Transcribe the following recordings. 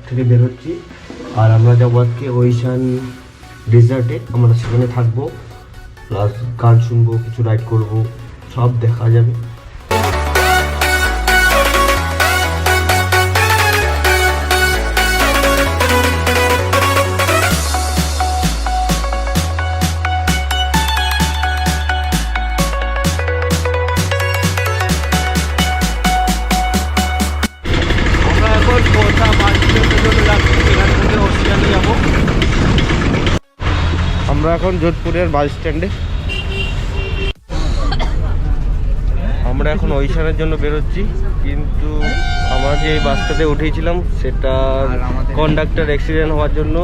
থেকে বেরোচ্ছি। আর আমরা যাবো আজকে ওইশান রিসর্টে, আমরা সেখানে থাকবো, প্লাস গান শুনবো, কিছু রাইড করব, সব দেখা যাবে। আমরা এখন যোধপুরের বাস স্ট্যান্ডে, আমরা এখন ওইশানের জন্য বেরোচ্ছি, কিন্তু আমরা যে বাসটাতে উঠেছিলাম সেটার কন্ডাক্টর অ্যাক্সিডেন্ট হওয়ার জন্য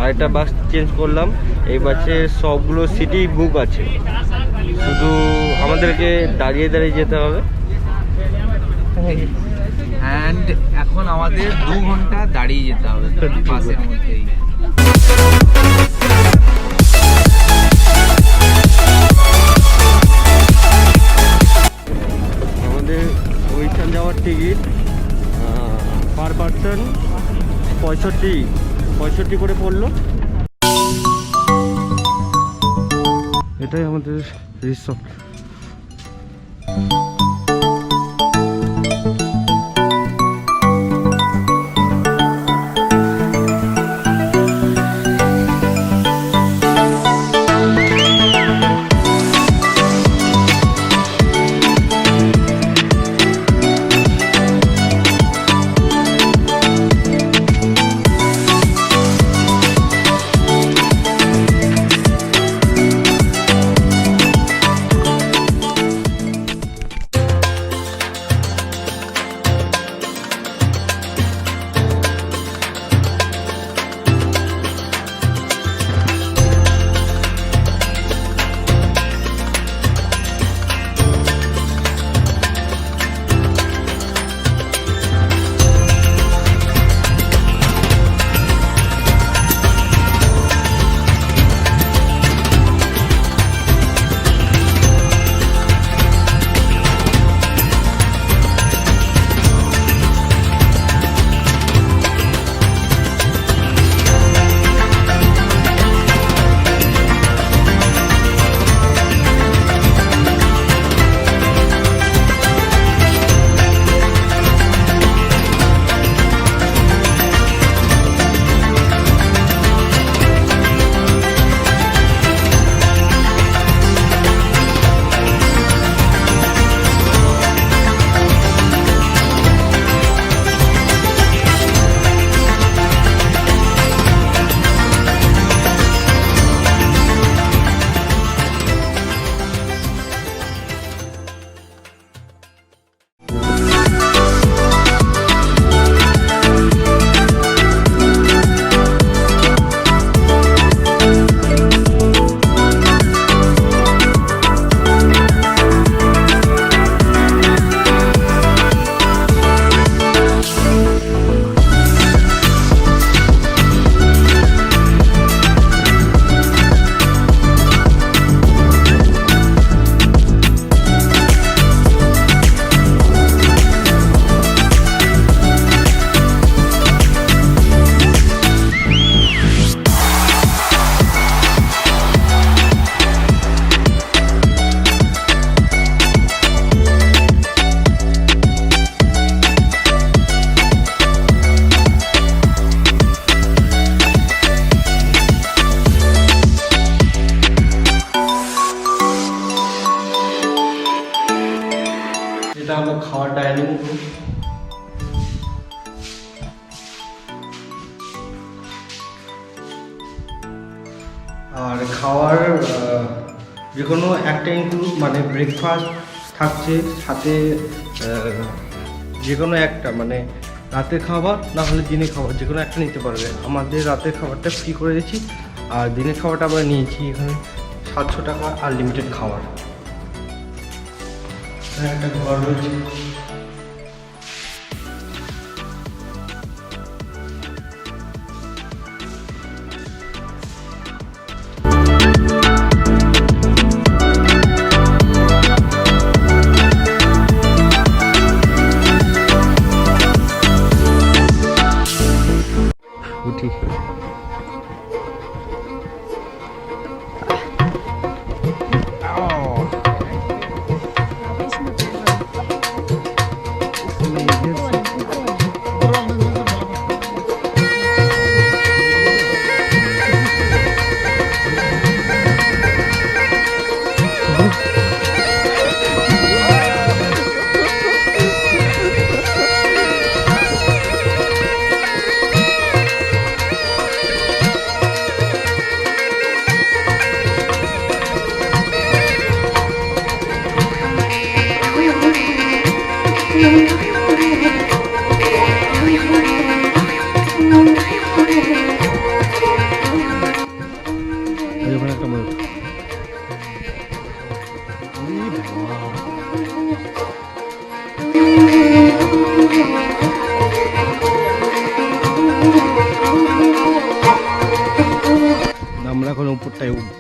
আরেকটা বাস চেঞ্জ করলাম। এই বাসে সবগুলো সিটি বুক আছে, শুধু আমাদেরকে দাঁড়িয়ে দাঁড়িয়ে যেতে হবে। অ্যান্ড এখন আমাদের 2 ঘন্টা দাঁড়িয়ে যেতে হবে বাসের মধ্যেই। আমাদের ওইখান যাওয়ার টিকিট পার পার্সন 65 করে পড়লো। এটাই আমাদের রিসর্ট। এটা হলো খাওয়ার ডাইনিং রুম। আর খাওয়ার যে কোনো একটা ইনক্লুড, মানে ব্রেকফাস্ট থাকছে সাথে, যে কোনো একটা, মানে রাতের খাবার না হলে দিনের খাবার যে কোনো একটা নিতে পারবে। আমাদের রাতের খাবারটা ফ্রি করে দিয়েছি, আর দিনের খাবারটা আমরা নিয়েছি এখানে 700 টাকা আনলিমিটেড খাবার। একটা ঘর রয়েছে। উঠি। আমরা এখন উপরটায় উঠবো।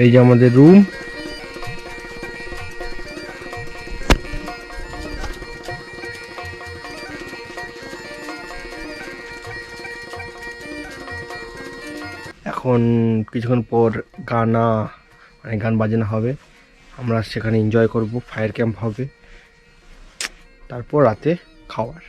এই যে আমাদের রুম। এখন কিছুক্ষণ পর গান বাজনা হবে, আমরা সেখানে এনজয় করব, ফায়ার ক্যাম্প হবে, তারপর রাতে খাওয়ার।